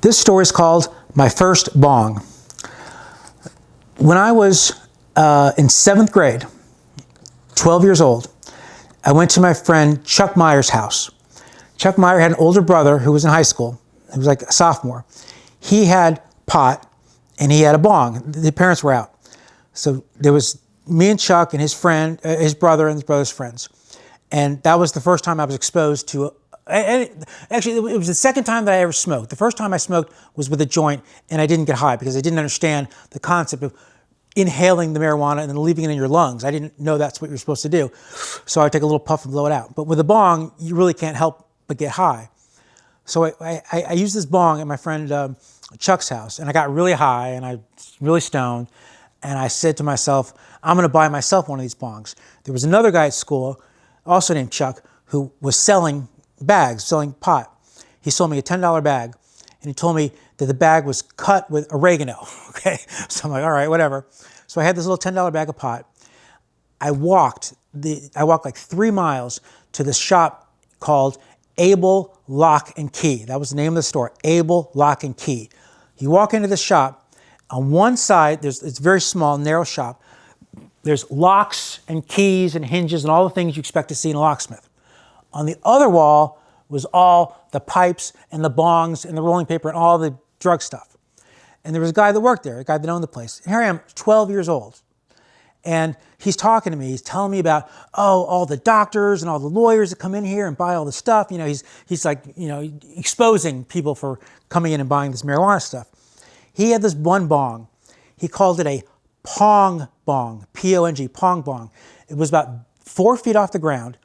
This story is called My First Bong. When I was in 7th grade, 12 years old, I went to my friend Chuck Meyer's house. Chuck Meyer had an older brother who was in high school. He was like a sophomore. He had pot and he had a bong. The parents were out. So there was me and Chuck and his friend, his brother and his brother's friends. And that was the first time I was exposed to, actually it was the second time that I ever smoked. The first time I smoked was with a joint and I didn't get high because I didn't understand the concept of inhaling the marijuana and then leaving it in your lungs. I didn't know that's what you're supposed to do. So I take a little puff and blow it out. But with a bong, you really can't help but get high. So I used this bong at my friend Chuck's house, and I got really high and I was really stoned, and I said to myself, I'm gonna buy myself one of these bongs. There was another guy at school, also named Chuck, who was selling bags, selling pot. He sold me a $10 bag, and he told me that the bag was cut with oregano, okay? So I'm like, all right, whatever. So I had this little $10 bag of pot. I walked like 3 miles to this shop called Able Lock and Key. That was the name of the store, Able Lock and Key. You walk into the shop, on one side, it's a very small, narrow shop. There's locks and keys and hinges and all the things you expect to see in a locksmith. On the other wall was all the pipes and the bongs and the rolling paper and all the drug stuff. And there was a guy that worked there, a guy that owned the place. And here I am, 12 years old. And he's talking to me, he's telling me about, all the doctors and all the lawyers that come in here and buy all the stuff. You know, he's like, exposing people for coming in and buying this marijuana stuff. He had this one bong. He called it a Pong bong, P-O-N-G, Pong bong. It was about 4 feet off the ground,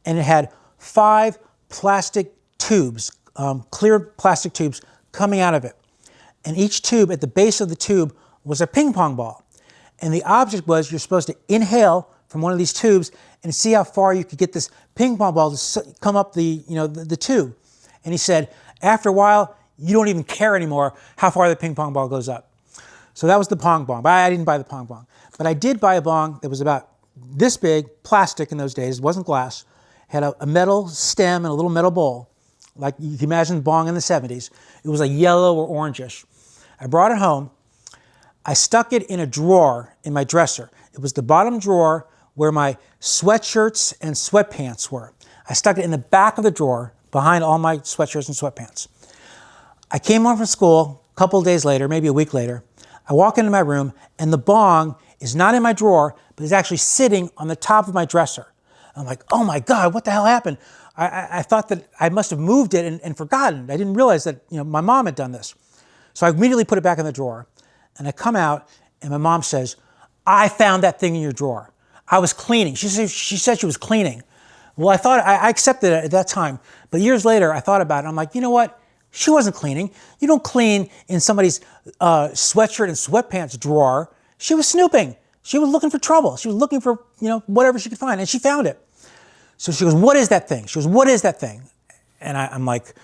and it had 5 plastic tubes, clear plastic tubes coming out of it. And each tube, at the base of the tube, was a ping pong ball. And the object was you're supposed to inhale from one of these tubes and see how far you could get this ping pong ball to come up the tube. And he said, after a while, you don't even care anymore how far the ping pong ball goes up. So that was the pong bong. But I didn't buy the pong bong. But I did buy a bong that was about this big, plastic in those days, it wasn't glass, had a metal stem and a little metal bowl, like you can imagine bong in the 70s. It was like yellow or orangish. I brought it home. I stuck it in a drawer in my dresser. It was the bottom drawer where my sweatshirts and sweatpants were. I stuck it in the back of the drawer behind all my sweatshirts and sweatpants. I came home from school a couple of days later, maybe a week later. I walk into my room and the bong is not in my drawer, but is actually sitting on the top of my dresser. I'm like, oh my God, what the hell happened? I thought that I must have moved it and forgotten. I didn't realize that my mom had done this. So I immediately put it back in the drawer. And I come out, and my mom says, I found that thing in your drawer. I was cleaning. She said she was cleaning. Well, I accepted it at that time. But years later, I thought about it. I'm like, you know what? She wasn't cleaning. You don't clean in somebody's sweatshirt and sweatpants drawer. She was snooping. She was looking for trouble. She was looking for, whatever she could find, and she found it. So she goes, what is that thing? She goes, what is that thing? And I'm like,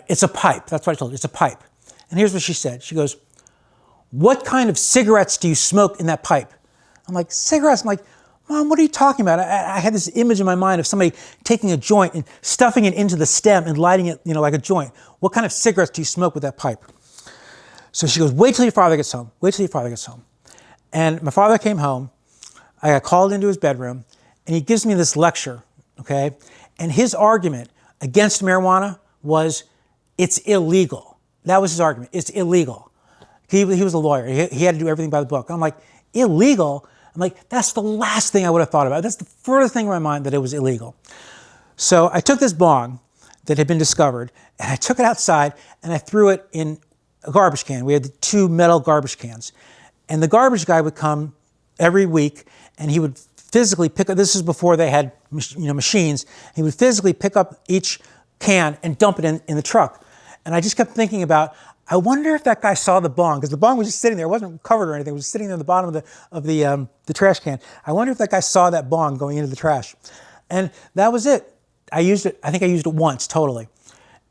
it's a pipe. That's what I told her. It's a pipe. And here's what she said. She goes, what kind of cigarettes do you smoke in that pipe? I'm like, cigarettes? I'm like, Mom, what are you talking about? I had this image in my mind of somebody taking a joint and stuffing it into the stem and lighting it, like a joint. What kind of cigarettes do you smoke with that pipe? So she goes, wait till your father gets home. Wait till your father gets home. And my father came home. I got called into his bedroom, and he gives me this lecture, okay? And his argument against marijuana was, it's illegal. That was his argument. It's illegal. He was a lawyer. He had to do everything by the book. I'm like, illegal? I'm like, that's the last thing I would have thought about. That's the furthest thing in my mind that it was illegal. So I took this bong that had been discovered, and I took it outside, and I threw it in a garbage can. We had 2 metal garbage cans. And the garbage guy would come every week, and he would physically pick up, this is before they had machines, he would physically pick up each can and dump it in the truck. And I just kept thinking about, I wonder if that guy saw the bong, because the bong was just sitting there. It wasn't covered or anything. It was sitting there at the bottom of the trash can. I wonder if that guy saw that bong going into the trash. And that was it. I think I used it once, totally.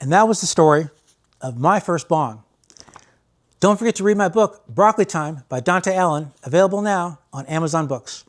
And that was the story of my first bong. Don't forget to read my book, Broccoli Time by Dante, available now on Amazon Books.